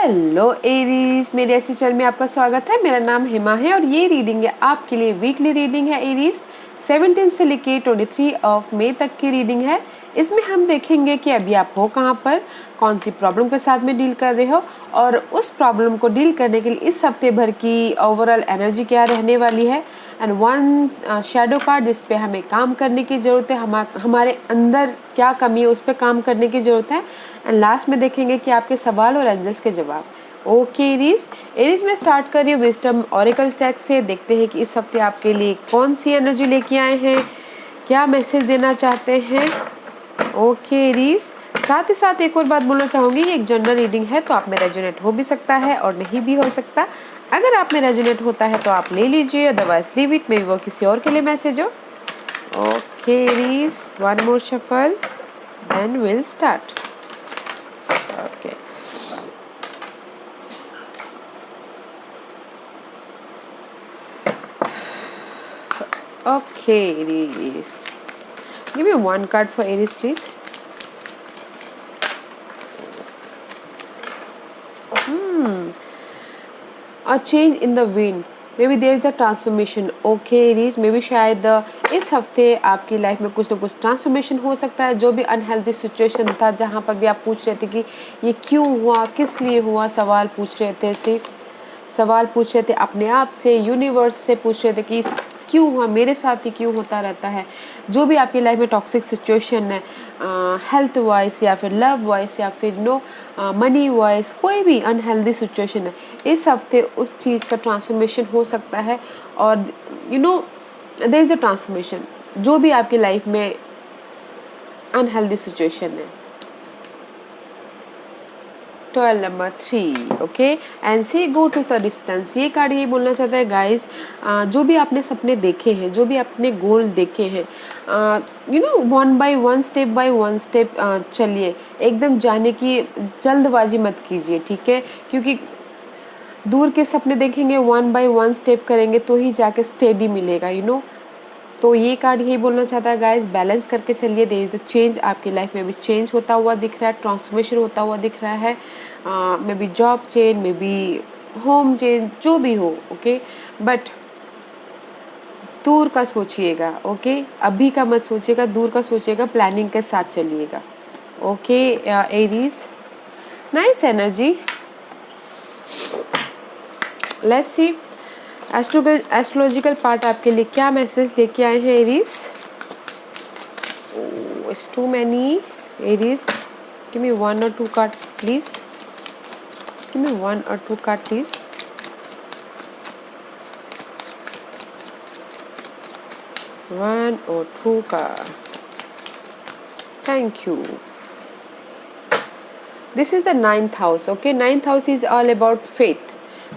Hello Aries, मेरे ऐसी channel में आपका स्वागत है। मेरा नाम हेमा है और ये रीडिंग है आपके लिए वीकली रीडिंग है। एरीज 17 से लेके 23 ऑफ मई तक की रीडिंग है। इसमें हम देखेंगे कि अभी आप हो कहाँ पर, कौन सी प्रॉब्लम के साथ में डील कर रहे हो और उस प्रॉब्लम को डील करने के लिए इस हफ्ते भर की ओवरऑल एनर्जी क्या रहने वाली है। एंड वन शैडो कार्ड जिस पे हमें काम करने की ज़रूरत है, हमारे अंदर क्या कमी है उस पर काम करने की ज़रूरत है। एंड लास्ट में देखेंगे कि आपके सवाल और एंजल्स के जवाब। ओके एरीज में स्टार्ट कर रही हूँ विजडम ऑरेकल स्टैक से। देखते हैं कि इस हफ्ते आपके लिए कौन सी एनर्जी लेके आए हैं, क्या मैसेज देना चाहते हैं। ओके एरीज, साथ ही साथ एक और बात बोलना चाहूँगी, ये एक जनरल रीडिंग है तो आप में रेजोनेट हो भी सकता है और नहीं भी हो सकता। अगर आप में रेजोनेट होता है तो आप ले लीजिए, otherwise leave it, maybe वो किसी और के लिए मैसेज हो। Okay Aries, one more shuffle then will start. Okay. Okay, Aries. Give me one card for Aries, please. A change in the wind. Maybe there is the transformation. Okay, Aries. Maybe शायद इस हफ्ते आपकी life में कुछ ना कुछ transformation हो सकता है। जो भी अनहेल्दी सिचुएशन था, जहाँ पर भी आप पूछ रहे थे कि ये क्यों हुआ, किस लिए हुआ, सवाल पूछ रहे थे अपने आप से, यूनिवर्स से पूछ रहे थे कि क्यों हुआ, मेरे साथ ही क्यों होता रहता है। जो भी आपकी लाइफ में टॉक्सिक सिचुएशन है, हेल्थ वाइज या फिर लव वाइज या फिर मनी वाइज, कोई भी अनहेल्दी सिचुएशन है, इस हफ्ते उस चीज़ का ट्रांसफॉर्मेशन हो सकता है। और देयर इज़ द ट्रांसफॉर्मेशन। जो भी आपकी लाइफ में अनहेल्दी सिचुएशन है। 12 number 3। Okay, and see go to the distance. ये कार्ड ये बोलना चाहता है गाइज, जो भी आपने सपने देखे हैं, जो भी आपने गोल देखे हैं, वन बाय वन स्टेप चलिए। एकदम जाने की जल्दबाजी मत कीजिए, ठीक है, क्योंकि दूर के सपने देखेंगे, वन बाय वन स्टेप करेंगे तो ही जाके स्टेडी मिलेगा। तो ये कार्ड यही बोलना चाहता है गाइस, बैलेंस करके चलिए। देयर इज द चेंज, आपकी लाइफ में भी चेंज होता हुआ दिख रहा है, ट्रांसफॉर्मेशन होता हुआ दिख रहा है। May be job change, may be home change, जो भी हो। ओके, बट दूर का सोचिएगा। ओके, अभी का मत सोचिएगा, दूर का सोचिएगा, प्लानिंग के साथ चलिएगा। Okay Aries, nice energy. Let's see astrological part आपके लिए क्या मैसेज लेके आए हैं Aries. It's too many Aries, give me one और two card please, give me one और टू कार्ड प्लीज। वन और two card, thank you. This is the 9th house. Okay, 9th house is all about faith,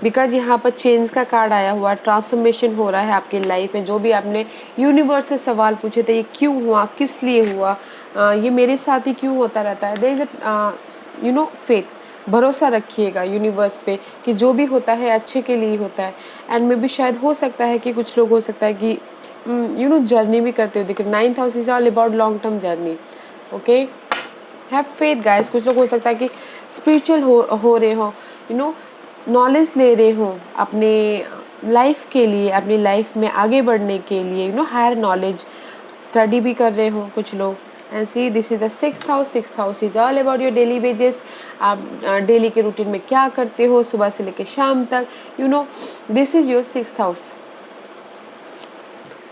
because यहाँ पर change का card आया हुआ, transformation हो रहा है आपकी लाइफ में। जो भी आपने यूनिवर्स से सवाल पूछे थे, ये क्यों हुआ, किस लिए हुआ, ये मेरे साथ ही क्यों होता रहता है, देयर इज अ फेथ। भरोसा रखिएगा यूनिवर्स पे कि जो भी होता है अच्छे के लिए ही होता है। एंड मे भी शायद हो सकता है कि कुछ लोग हो सकता है कि जर्नी भी करते हो। देखिए 9th house is all about long term journey. Okay, have faith guys. कुछ लोग हो सकता है कि स्पिरिचुअल हो रहे हो, नॉलेज ले रहे हो अपने लाइफ के लिए, अपनी लाइफ में आगे बढ़ने के लिए, हायर नॉलेज स्टडी भी कर रहे हो कुछ लोग। And see this is the 6th house. 6th house is all about your daily wages. आप डेली के रूटीन में क्या करते हो सुबह से लेकर शाम तक, this is your 6th house.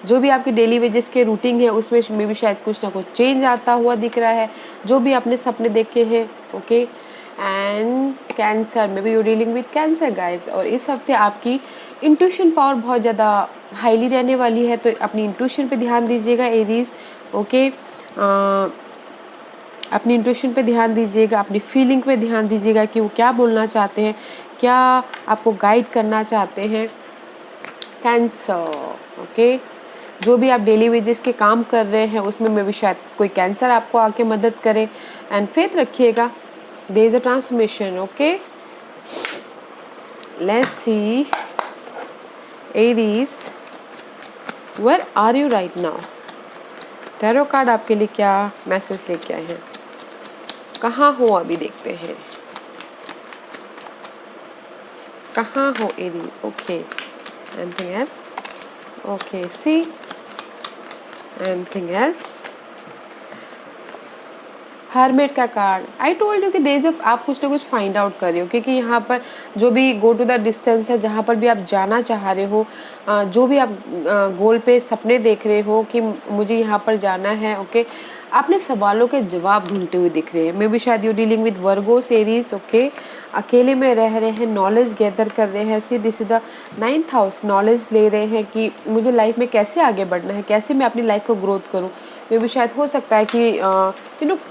जो भी आपके डेली वेजेस के रूटीन है उसमें में भी शायद कुछ ना कुछ चेंज आता हुआ दिख रहा है, जो भी आपने सपने देखे हैं। Okay, and cancer, maybe you dealing with cancer guys. और इस हफ्ते आपकी इंट्यूशन पावर बहुत ज़्यादा हाईली रहने वाली है, तो अपनी इंट्यूशन पे ध्यान दीजिएगा एरीज। ओके, अपनी इंट्यूशन पे ध्यान दीजिएगा, अपनी फीलिंग पे ध्यान दीजिएगा कि वो क्या बोलना चाहते हैं, क्या आपको गाइड करना चाहते हैं। कैंसर, ओके, जो भी आप डेली वेजेस के काम कर रहे हैं उसमें में भी शायद कोई कैंसर आपको आके मदद करे। एंड फेथ रखिएगा, there is a transformation. Okay, let's see Aries, where are you right now. Tarot card आपके लिए क्या मैसेज लेके आए हैं, कहाँ हो अभी, देखते हैं। कहाँ हो एरी? Okay, anything else? Okay, see, anything else? Hermit का कार्ड, आई टोल्ड यू कि देयर इज आप कुछ ना कुछ फाइंड आउट कर रहे हो, क्योंकि यहाँ पर जो भी गो टू द डिस्टेंस है, जहाँ पर भी आप जाना चाह रहे हो, जो भी आप गोल पे सपने देख रहे हो कि मुझे यहाँ पर जाना है, ओके, अपने सवालों के जवाब ढूंढते हुए दिख रहे हैं। मे बी शायद you dealing with Virgo's Aries, okay, अकेले में रह रहे हैं, नॉलेज गैदर कर रहे हैं। See this is the 9th house, knowledge ले रहे हैं कि मुझे लाइफ में कैसे आगे बढ़ना है, कैसे मैं अपनी लाइफ को ग्रोथ करूँ। मे भी शायद हो सकता है कि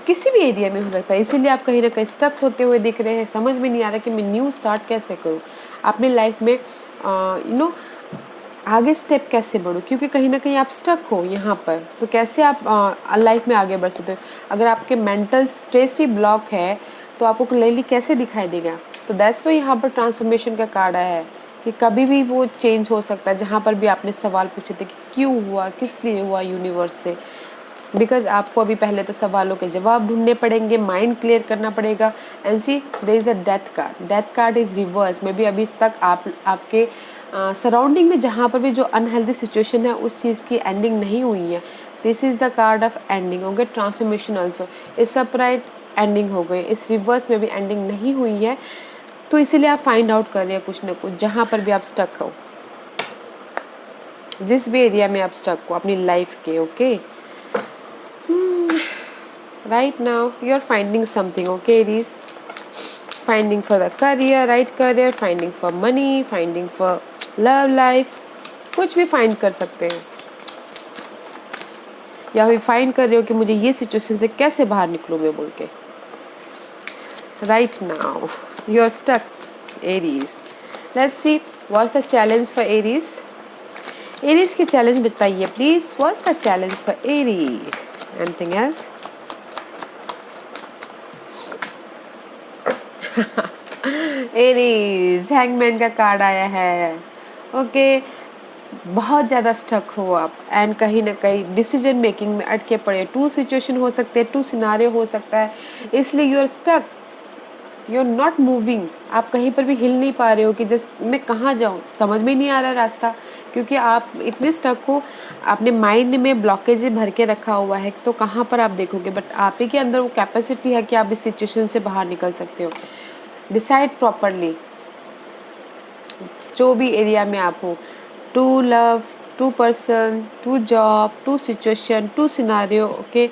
किसी भी एरिया में हो सकता है, इसीलिए आप कहीं ना कहीं स्टक होते हुए दिख रहे हैं, समझ में नहीं आ रहा कि मैं न्यू स्टार्ट कैसे करूँ अपनी लाइफ में, आगे स्टेप कैसे बढ़ूँ, क्योंकि कहीं ना कहीं आप स्टक हो यहाँ पर। तो कैसे आप लाइफ में आगे बढ़ सकते हो? अगर आपके मेंटल स्ट्रेस ही ब्लॉक है तो आपको क्लियरली कैसे दिखाई देगा? तो दैट्स वाई यहाँ पर ट्रांसफॉर्मेशन का कार्ड आया है कि कभी भी वो चेंज हो सकता है। जहाँ पर भी आपने सवाल पूछे थे कि क्यों हुआ, किस लिए हुआ यूनिवर्स से, बिकॉज आपको अभी पहले तो सवालों के जवाब ढूंढने पड़ेंगे, माइंड क्लियर करना पड़ेगा। And see there is a death card, death card is reverse. Maybe अभी तक आपके सराउंडिंग में जहाँ पर भी जो अनहेल्दी सिचुएशन है उस चीज़ की एंडिंग नहीं हुई है। This is the card of ending, okay, transformation also. इस सेपरेट एंडिंग हो गई, इस रिवर्स में भी एंडिंग नहीं हुई है, तो इसीलिए आप फाइंड आउट कर रहे हैं कुछ ना कुछ। जहाँ पर भी आप स्टक हो, जिस भी एरिया में आप स्टक हो अपनी लाइफ के, okay, right now you are finding something, okay, it is finding for the career, right career, finding for money, finding for love life, कुछ भी फाइंड कर सकते हैं, या फिर फाइंड कर रहे हो कि मुझे ये सिचुएशन से कैसे बाहर निकलूं मैं बोल के। Right now you are stuck Aries. Let's see what's the challenge for Aries. Aries के चैलेंज बताइए please, what's the challenge for Aries? Anything else? Aries, hangman का कार्ड आया है, ओके, बहुत ज़्यादा स्टक हो आप एंड कहीं ना कहीं डिसीजन मेकिंग में अटके पड़े। 2 सिचुएशन हो सकते हैं, 2 सिनारियो हो सकता है, इसलिए you are stuck, you are not moving. आप कहीं पर भी हिल नहीं पा रहे हो कि जस्ट मैं कहाँ जाऊँ, समझ में नहीं आ रहा रास्ता, क्योंकि आप इतने स्टक हो, अपने माइंड में ब्लॉकेज भर के रखा हुआ है। तो कहाँ पर आप देखोगे? बट आप ही के अंदर वो कैपेसिटी है कि आप इस सिचुएशन से बाहर निकल सकते हो। डिसाइड प्रॉपरली, जो भी एरिया में आप हो, to love, to person, to job, to situation, to scenario, okay,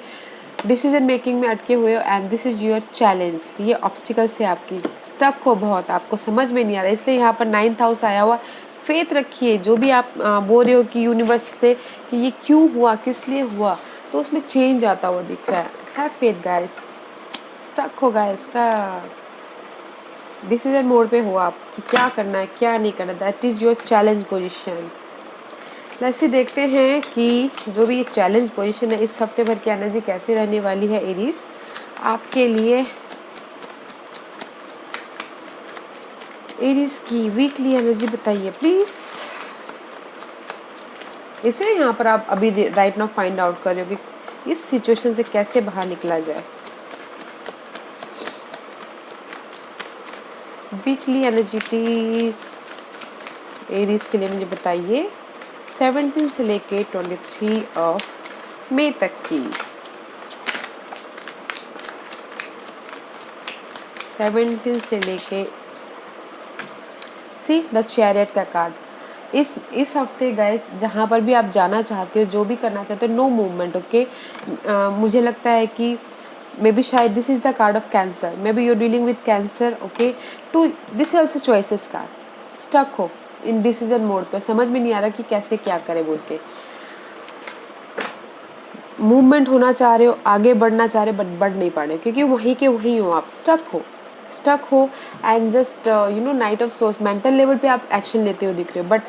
decision making में अटके हुए हो and this is your challenge. ये ऑब्स्टिकल्स है आपकी, स्टक हो बहुत, आपको समझ में नहीं आ रहा, इसलिए यहाँ पर 9th हाउस आया हुआ। फेथ रखिए, जो भी आप बोल रहे हो कि यूनिवर्स से कि ये क्यों हुआ, किस लिए हुआ, तो उसमें चेंज आता हुआ दिख रहा है। हैव फेथ गाइस, स्टक हो गाइस, स्टक, डिसीजन मोड पे हो आप कि क्या करना है क्या नहीं करना। That is your challenge position. वैसे देखते हैं कि जो भी चैलेंज पोजीशन है इस हफ्ते भर की एनर्जी कैसे रहने वाली है एरीज आपके लिए। एरीज की वीकली एनर्जी बताइए प्लीज। इसे यहाँ पर आप अभी राइट नाउ फाइंड आउट कर रहे हो कि इस सिचुएशन से कैसे बाहर निकला जाए। वीकली एनर्जी प्लीज एरीज के लिए मुझे बताइए 17 से लेके 23 ऑफ मई तक की। 17 से लेके सी द चैरियट का कार्ड। इस हफ्ते गाइस जहाँ पर भी आप जाना चाहते हो, जो भी करना चाहते हो, नो मूवमेंट, ओके। मुझे लगता है कि मे बी शायद this is the card of cancer, maybe you dealing with cancer, okay. Two this is also choices card. Stuck हो इन डिसीजन मोड पे, समझ में नहीं आ रहा कि कैसे क्या करे बोल के। मूवमेंट होना चाह रहे हो, आगे बढ़ना चाह रहे हो, बट बढ़ नहीं पा रहे हो क्योंकि वहीं के वहीं हो आप, स्टक हो and just night of source mental level पे आप एक्शन लेते हो दिख रहे हो, बट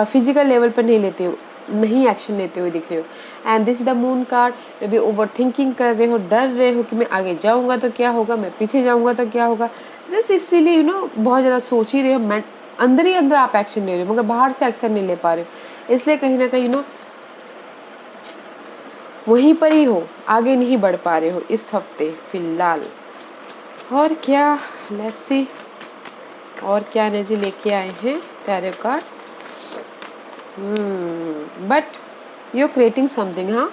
फिजिकल लेवल पर नहीं एक्शन लेते हुए दिख रहे हो। And this the moon card, may be over thinking कर रहे हो, डर रहे हो कि मैं आगे जाऊंगा तो क्या होगा, मैं पीछे जाऊंगा तो क्या होगा, जस्ट इसीलिए बहुत ज़्यादा सोच ही रहे हो, अंदर ही अंदर आप एक्शन ले रहे हो मगर बाहर से एक्शन नहीं ले पा रहे हो, इसलिए कहीं ना कहीं वहीं पर ही हो, आगे नहीं बढ़ पा रहे हो इस हफ्ते फिलहाल। और क्या, लेट्स सी और क्या एनर्जी लेके आए हैं tarot card? But you are creating something, हाँ।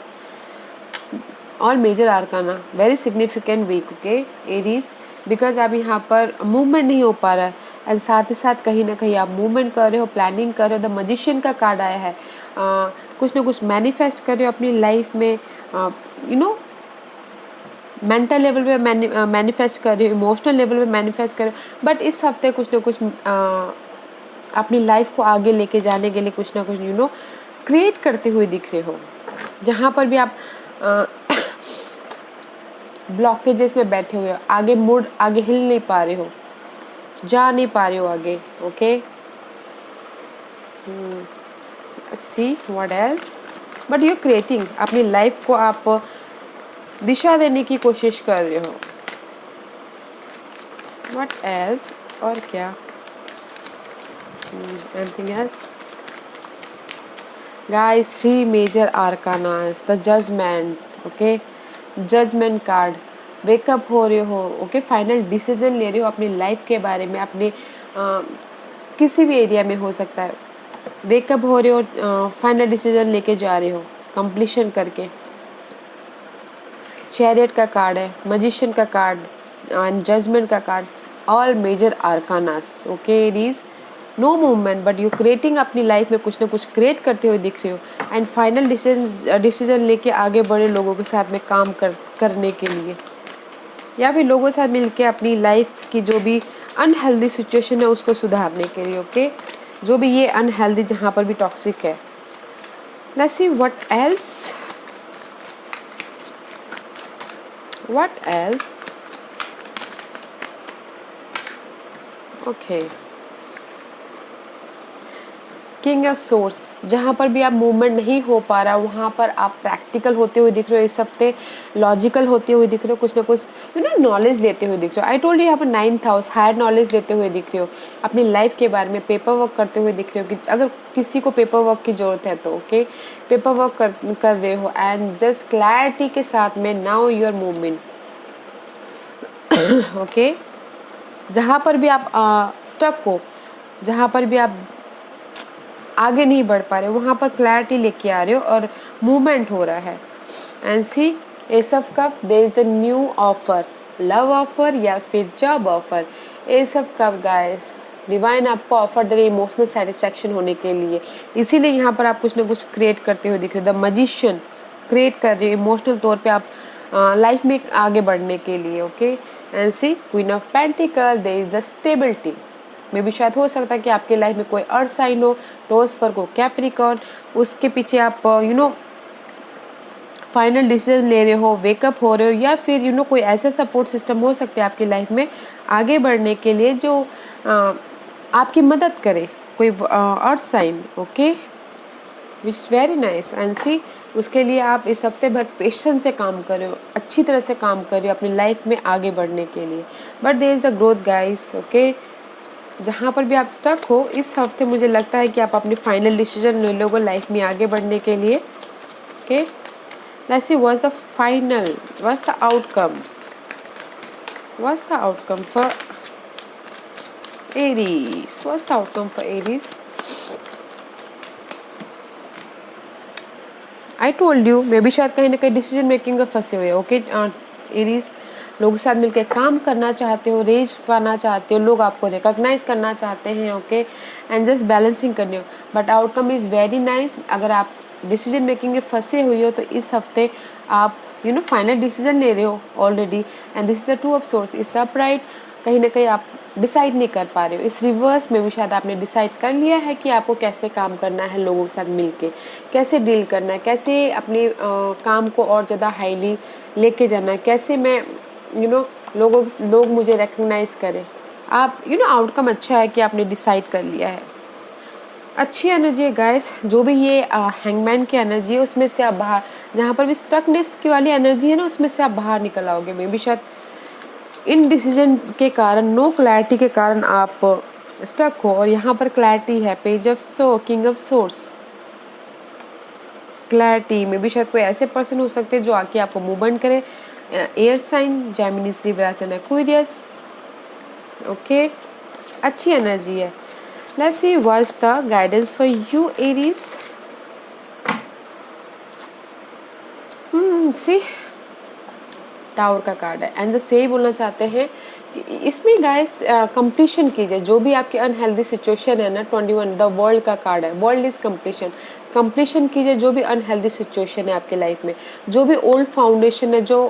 All major arcana, very significant week, okay Aries, because अब यहाँ पर मूवमेंट नहीं हो पा रहा है एंड साथ ही साथ कहीं ना कहीं आप मूवमेंट कर रहे हो, प्लानिंग कर रहे हो। द मजिशियन का कार्ड आया है। कुछ ना कुछ मैनिफेस्ट कर रहे हो अपनी लाइफ में, यू नो मेंटल लेवल पे मैनिफेस्ट कर रहे हो, इमोशनल लेवल पे मैनिफेस्ट कर रहे हो। बट इस हफ्ते कुछ ना कुछ अपनी लाइफ को आगे लेके जाने के लिए कुछ ना कुछ क्रिएट करते हुए दिख रहे हो। जहाँ पर भी आप ब्लॉकेजेस में बैठे हुए हो, आगे हिल नहीं पा रहे हो, जा नहीं पा रहे हो आगे, okay. See what else, but you creating, अपनी लाइफ को आप दिशा देने की कोशिश कर रहे हो। व्हाट एल्स, और क्या? Anything else? Guys, 3 major arcanas, the judgement, okay, judgement card. Wake up हो रहे हो, ओके, फाइनल डिसीजन ले रहे हो अपनी लाइफ के बारे में, अपने किसी भी एरिया में हो सकता है। वेकअप हो रहे हो, फाइनल डिसीजन लेके जा रहे हो कंप्लीशन करके। चैरियट का कार्ड है, मजिशियन का कार्ड एंड जजमेंट का card, all major arcanas, okay Aries. No movement but you creating, अपनी लाइफ में कुछ ना कुछ क्रिएट करते हुए दिख रहे हो एंड फाइनल डिसीजन लेके आगे बढ़े लोगों के साथ में काम करने के लिए, या फिर लोगों के साथ मिलके अपनी लाइफ की जो भी अनहेल्दी सिचुएशन है उसको सुधारने के लिए, ओके। जो भी ये अनहेल्दी जहाँ पर भी टॉक्सिक है। Let's see what else, what else, okay. King of source, जहाँ पर भी आप मूवमेंट नहीं हो पा रहा वहाँ पर आप प्रैक्टिकल होते हुए दिख रहे हो इस हफ्ते, लॉजिकल होते हुए दिख रहे हो, कुछ ना कुछ नॉलेज लेते हुए दिख रहे हो। आई टोल्ड यू यहाँ पर 9th हाउस, हायर नॉलेज लेते हुए दिख रहे हो अपनी लाइफ के बारे में, पेपर वर्क करते हुए दिख रहे हो कि अगर किसी को पेपर वर्क की ज़रूरत है तो, ओके, पेपर वर्क कर रहे हो एंड जस्ट क्लैरिटी के साथ में नाउ यूर मूवमेंट, ओके। जहाँ पर भी आप स्टक हो, जहाँ पर भी आप आगे नहीं बढ़ पा रहे हो, वहाँ पर क्लैरिटी लेके आ रहे हो और मूवमेंट हो रहा है। And see ace of cup, there is the new offer, love offer या फिर job offer. Ace of cup guys, divine आपको ऑफर दे रही है इमोशनल सेटिस्फैक्शन होने के लिए, इसीलिए यहाँ पर आप कुछ ना कुछ क्रिएट करते हुए दिख रहे हो। द मजिशियन क्रिएट कर रहे हो इमोशनल तौर पे आप लाइफ में आगे बढ़ने के लिए, okay. And see queen of pentacle, there is the stability, मे भी शायद हो सकता है कि आपके लाइफ में कोई अर्थ साइन हो, टॉरस वर्ग हो, कैप्रिकॉर्न, उसके पीछे आप फाइनल डिसीजन ले रहे हो, वेकअप हो रहे हो, या फिर कोई ऐसा सपोर्ट सिस्टम हो सकता है आपकी लाइफ में आगे बढ़ने के लिए जो आपकी मदद करे, कोई earth sign, okay, which very nice. And see उसके लिए आप इस हफ्ते भर पेशेंस से काम कर रहे हो, अच्छी तरह से काम कर रहे हो अपनी लाइफ में आगे बढ़ने के लिए। But there is the growth guys, okay. जहाँ पर भी आप स्टक हो इस हफ्ते मुझे लगता है कि आप अपनी फाइनल डिसीजन ले लोगे लाइफ में आगे बढ़ने के लिए, okay. Let's see what's the final, what's the outcome, what's the outcome for Aries, what's the outcome for Aries. I told you, मे भी शायद कहीं ना कहीं डिसीजन मेकिंग में फंसे हुए, ओके। एरीज, लोगों के साथ मिलकर काम करना चाहते हो, रेज पाना चाहते हो, लोग आपको रिकॉग्नाइज करना चाहते हैं, ओके, एंड जस्ट बैलेंसिंग करने हो। But outcome is very nice. अगर आप डिसीजन मेकिंग में फंसे हुए हो तो इस हफ्ते आप फाइनल डिसीजन ले रहे हो already, and this is the two of source, is upright. कहीं ना कहीं आप डिसाइड नहीं कर पा रहे हो, इस रिवर्स में भी शायद आपने डिसाइड कर लिया है कि आपको कैसे काम करना है, लोगों के साथ मिलके कैसे डील करना है, कैसे अपने काम को और ज़्यादा हाईली लेके जाना है, कैसे मैं लोग मुझे रिकग्नाइज करें। आप आउटकम अच्छा है कि आपने डिसाइड कर लिया है। अच्छी एनर्जी है गाइस, जो भी ये हैंगमैन की एनर्जी है उसमें से आप बाहर, जहाँ पर भी स्टकनेस की वाली एनर्जी है ना उसमें से आप बाहर निकल आओगे। मे बी शायद इन डिसीजन के कारण, नो क्लैरिटी के कारण आप स्टक हो, और यहाँ पर क्लैरिटी है, page of king of source, clarity. में भी शायद कोई ऐसे पर्सन हो सकते हैं जो आके आपको मूवमेंट करे, air sign, Gemini, Libra and Aquarius, okay. अच्छी एनर्जी है। Let's see what's the guidance for you Aries. See tower का कार्ड है एंड जैसे यही बोलना चाहते हैं कि इसमें गाइस कंप्लीशन कीजिए जो भी आपकी अनहेल्दी सिचुएशन है ना। 21 द वर्ल्ड का कार्ड है, वर्ल्ड इज कंप्लीशन। कंप्लीशन कीजिए जो भी अनहेल्दी सिचुएशन है आपके लाइफ में, जो भी ओल्ड फाउंडेशन है जो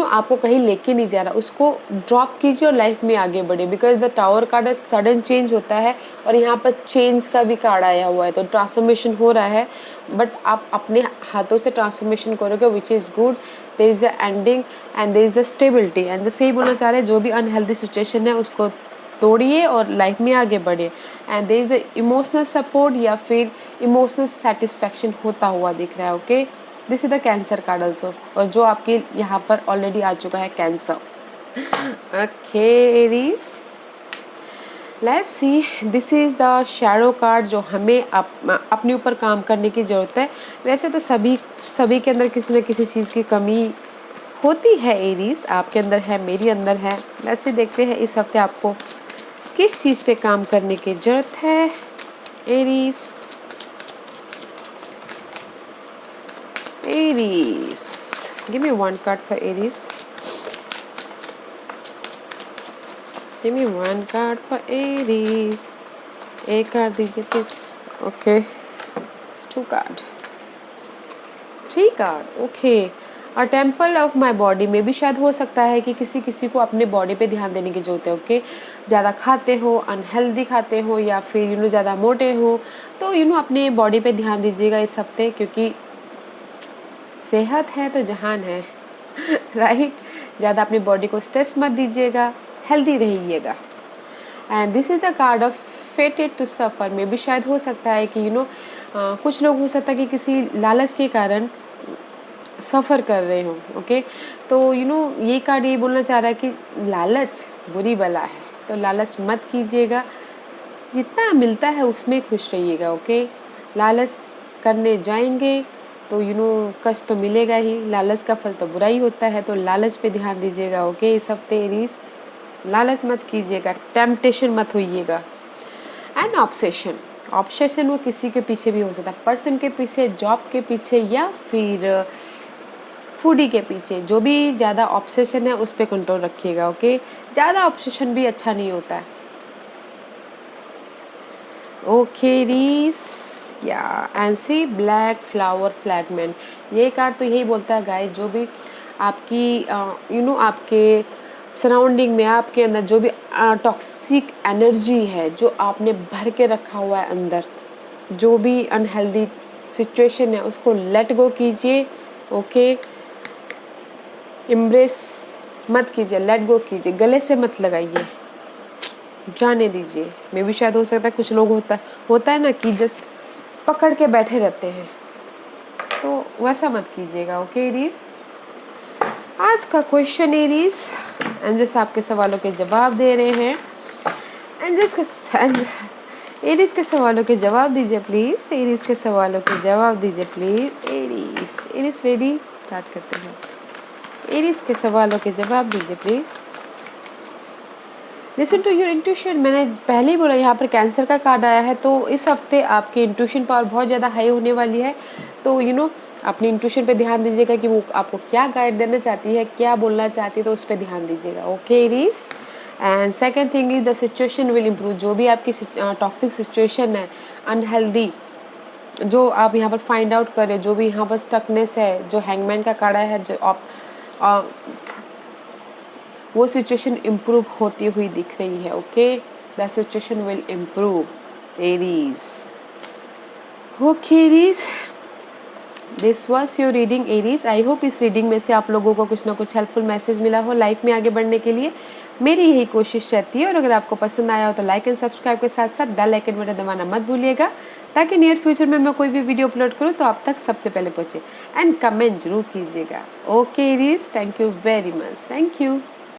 आपको कहीं लेके नहीं जा रहा, उसको ड्रॉप कीजिए और लाइफ में आगे बढ़े। बिकॉज द टावर कार्ड है, सडन चेंज होता है और यहाँ पर चेंज का भी कार्ड आया हुआ है, तो ट्रांसफॉर्मेशन हो रहा है। बट आप अपने हाथों से ट्रांसफॉर्मेशन करोगे which is good. There is the ending and there is the stability. And जैसे ही बोलना चाह रहे हैं जो भी अनहेल्दी सिचुएशन है उसको तोड़िए और लाइफ में आगे बढ़िए। And there is the emotional support या फिर इमोशनल सेटिस्फैक्शन होता हुआ दिख रहा है। Okay, this is the cancer card also, और जो आपके यहाँ पर ऑलरेडी आ चुका है cancer. Okay Aries, let's see this is the shadow card जो हमें अपने ऊपर काम करने की ज़रूरत है। वैसे तो सभी के अंदर किसी न किसी चीज़ की कमी होती है एरीज, आपके अंदर है, मेरी अंदर है। वैसे देखते हैं इस हफ्ते आपको किस चीज़ पे काम करने की ज़रूरत है Aries. Aries, give me one card for Aries. Give me one card for Aries. एक कार्ड दीजिए please. Okay, 2 card, 3 card. Okay, और टेम्पल ऑफ माई बॉडी में भी शायद हो सकता है कि किसी को अपने बॉडी पे ध्यान देने की जरूरत है। ओके, ज़्यादा खाते हो, अनहेल्दी खाते हो या फिर ज़्यादा मोटे हो, तो अपने बॉडी पे ध्यान दीजिएगा इस हफ्ते, क्योंकि सेहत है तो जहान है। राइट, ज़्यादा अपनी बॉडी को स्ट्रेस मत दीजिएगा, हेल्दी रहिएगा। And this is the card of fated to सफ़र में भी शायद हो सकता है कि कुछ लोग हो सकता है कि किसी लालच के कारण सफ़र कर रहे हो। ओके, तो ये कार्ड ये बोलना चाह रहा है कि लालच बुरी बला है, तो लालच मत कीजिएगा, जितना मिलता है उसमें खुश रहिएगा। ओके, लालच करने जाएंगे तो कष्ट तो मिलेगा ही, लालच का फल तो बुरा ही होता है, तो लालच पे ध्यान दीजिएगा। ओके, इस हफ्ते एरीज लालच मत कीजिएगा, टेम्पटेशन मत होइएगा। एंड ऑब्सेशन वो किसी के पीछे भी हो सकता है, पर्सन के पीछे, जॉब के पीछे या फिर फूडी के पीछे। जो भी ज़्यादा ऑब्सेशन है उस पर कंट्रोल रखिएगा। ओके, ज़्यादा ऑब्सेशन भी अच्छा नहीं होता है। ओके रीस, या and C black flower fragment, ये कार्ड तो यही बोलता है गाइस, जो भी आपकी आपके सराउंडिंग में, आपके अंदर जो भी टॉक्सिक एनर्जी है जो आपने भर के रखा हुआ है अंदर, जो भी अनहेल्दी सिचुएशन है उसको लेट गो कीजिए। ओके, एम्ब्रेस मत कीजिए, लेट गो कीजिए, गले से मत लगाइए, जाने दीजिए। मे भी शायद हो सकता है कुछ लोग होता है ना कि जस्ट पकड़ के बैठे रहते हैं, तो वैसा मत कीजिएगा। ओके एरीज, आज का क्वेश्चन एरीज, एंजल्स आपके सवालों के जवाब दे रहे हैं। एरीज के सवालों के जवाब दीजिए प्लीज, एरीज के सवालों के जवाब दीजिए प्लीज। एरीज रेडी, स्टार्ट करते हैं। एरीज के सवालों के जवाब दीजिए please. Listen to your intuition, मैंने पहले ही बोला यहाँ पर कैंसर का कार्ड आया है, तो इस हफ्ते आपकी इंट्यूशन पावर बहुत ज़्यादा हाई होने वाली है। तो अपनी इंट्यूशन पे ध्यान दीजिएगा कि वो आपको क्या गाइड देना चाहती है, क्या बोलना चाहती है, तो उस पर ध्यान दीजिएगा। Okay Aries, and second thing is the situation will improve. जो भी आपकी टॉक्सिक सिचुएशन है, अनहेल्दी, जो आप यहाँ पर फाइंड आउट कर रहे हो, जो भी यहाँ पर स्टकनेस है, जो हैंगमैन का कार्ड है, जो आप वो सिचुएशन इम्प्रूव होती हुई दिख रही है। Okay, the situation will improve Aries. Okay Aries, this was your reading Aries. I hope इस रीडिंग में से आप लोगों को कुछ ना कुछ हेल्पफुल मैसेज मिला हो लाइफ में आगे बढ़ने के लिए। मेरी यही कोशिश रहती है, और अगर आपको पसंद आया हो तो लाइक एंड सब्सक्राइब के साथ साथ बेल आइकन बटन दबाना मत भूलिएगा, ताकि नियर फ्यूचर में मैं कोई भी वीडियो अपलोड करूँ तो आप तक सबसे पहले पहुँचे। एंड कमेंट जरूर कीजिएगा। Okay Aries, thank you very much, thank you.